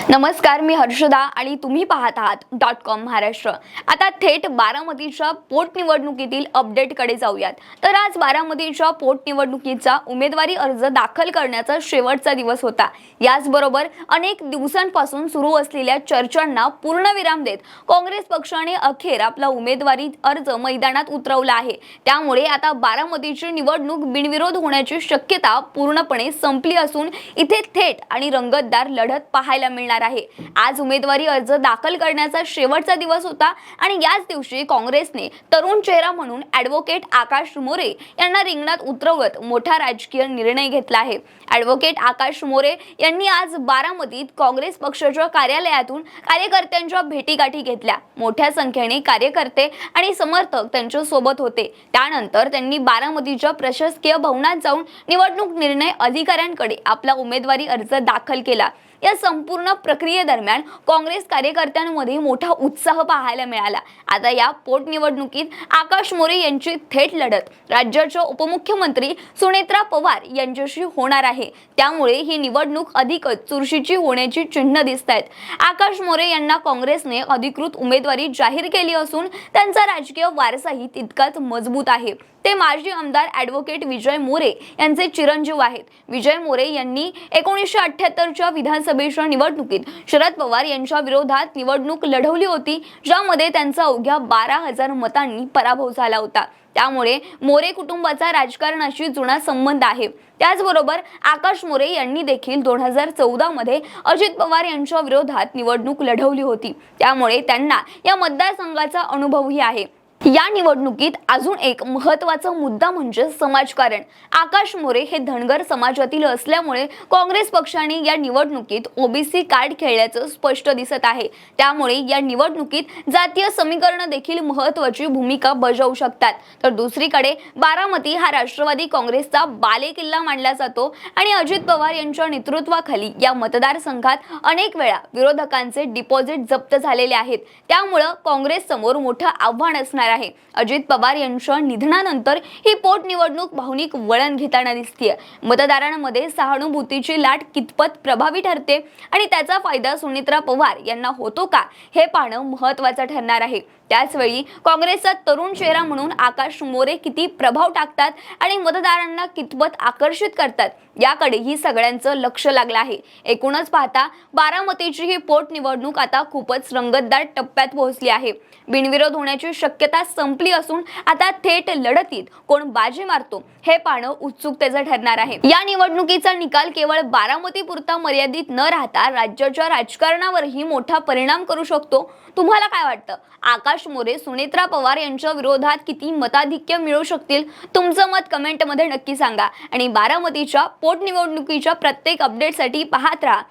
नमस्कार, मी हर्षदा आणि तुम्ही पाहत आहात .com महाराष्ट्र। आता थेट बारामतीच्या पोटनिवडणुकीतील अपडेटकडे जाऊयात। तर आज बारामतीच्या पोटनिवडणुकीचा उमेदवारी अर्ज दाखल करण्याचा शेवटचा दिवस होता। याचबरोबर अनेक दिवसांपासून सुरू असलेल्या चर्चांना पूर्णविराम देत काँग्रेस पक्षाने अखेर आपला उमेदवारी अर्ज मैदानात उतरवला आहे। त्यामुळे आता बारामतीची निवडणूक बिनविरोध होण्याची शक्यता पूर्णपणे संपली असून इथे थेट आणि रंगतदार लढत पाहायला मिळणार आहे। आज उमेदवारी अर्ज दाखल करण्याचा शेवटचा दिवस होता आणि याच दिवशी काँग्रेसने तरुण चेहरा म्हणून ॲडव्होकेट आकाश मोरे यांना रिंगणात उतरवत मोठा राजकीय निर्णय घेतला आहे। ॲडव्होकेट आकाश मोरे यांनी आज बारामतीत काँग्रेस पक्षाच्या कार्यालयातून कार्यकर्त्यांच्या भेटीगाठी घेतल्या। मोठ्या संख्येने कार्यकर्ते आणि समर्थक त्यांच्या सोबत होते। त्यानंतर त्यांनी बारामतीच्या प्रशासकीय भवनात जाऊन निवडणूक निर्णय अधिकाऱ्यांकडे आपला उमेदवारी अर्ज दाखल केला। या संपूर्ण प्रक्रियेदरम्यान काँग्रेस कार्यकर्त्यांमध्ये मोठा उत्साह पाहायला मिळाला। आता या पोटनिवडणुकीत आकाश मोरे यांची थेट लढत राज्याच्या उपमुख्यमंत्री सुनेत्रा पवार यांच्याशी होणार आहे। त्यामुळे ही निवडणूक अधिकच चुरशीची होण्याची चिन्ह दिसतात। आकाश मोरे यांना काँग्रेसने अधिकृत उमेदवारी जाहीर केली असून त्यांचा राजकीय वारसाही तितकाच मजबूत आहे। ते माजी आमदार ॲडव्होकेट विजय मोरे यांचे चिरंजीव आहेत। विजय मोरे यांनी 1978च्या विधानसभेच्या निवडणुकीत शरद पवार यांच्या विरोधात निवडणूक लढवली होती, ज्यामध्ये त्यांचा अवघ्या 12,000 मतांनी पराभव झाला होता। त्यामुळे मोरे कुटुंबाचा राजकारणाशी जुना संबंध आहे। त्याचबरोबर आकाश मोरे यांनी देखील 2014 मध्ये अजित पवार यांच्या विरोधात निवडणूक लढवली होती। त्यामुळे त्यांना या मतदारसंघाचा अनुभवही आहे। या निवडणुकीत अजून एक महत्त्वाचा मुद्दा म्हणजे समाजकारण। आकाश मोरे हे धनगर समाजातील असल्यामुळे काँग्रेस पक्षाने या निवडणुकीत ओबीसी कार्ड खेळल्याचं स्पष्ट दिसत आहे। त्यामुळे या निवडणुकीत जातीय समीकरण देखील महत्त्वाची भूमिका बजावू शकतात। तर दुसरीकडे बारामती हा राष्ट्रवादी काँग्रेसचा बालेकिल्ला मानला जातो आणि अजित पवार यांच्या नेतृत्वाखाली या मतदारसंघात अनेक वेळा विरोधकांचे डिपॉझिट जप्त झालेले आहेत। त्यामुळे काँग्रेस समोर मोठं आव्हान असणार आहे। अजित पवार यांच्या निधनानंतर ही पोटनिवडणूक भावनिक वळण घेताना दिसते। मतदारांमध्ये सहानुभूतीची लाट कितपत प्रभावी ठरते आणि त्याचा फायदा सुनेत्रा पवार यांना होतो का, हे पाहणं महत्त्वाचं ठरणार आहे। त्याचवेळी काँग्रेसचा तरुण चेहरा म्हणून आकाश मोरे किती प्रभाव टाकतात आणि मतदारांना कितपत आकर्षित करतात, याकडे ही सगळ्यांचं लक्ष लागलं आहे। एकूणच पाहता बारामतीची ही पोटनिवडणूक आता खूपच रंगतदार टप्प्यात पोहोचली आहे। बिनविरोध होण्याची शक्यता संपली असून आता थेट लढतीत कोण बाजी मारतो हे पाहणं उत्सुकतेचं ठरणार आहे। या निवडणुकीचा निकाल केवळ बारामतीपुरता मर्यादित न राहता राज्याच्या राजकारणावरही मोठा परिणाम करू शकतो। तुम्हाला काय वाटतं? आकाश मोरे सुनेत्रा पवार यांच्या विरोधात किती मताधिक्य मिळवू शकतील? तुमचं मत कमेंटमध्ये नक्की सांगा आणि बारामतीच्या पोटनिवडणुकीच्या प्रत्येक अपडेटसाठी पाहत राहा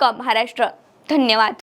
.com महाराष्ट्र। धन्यवाद।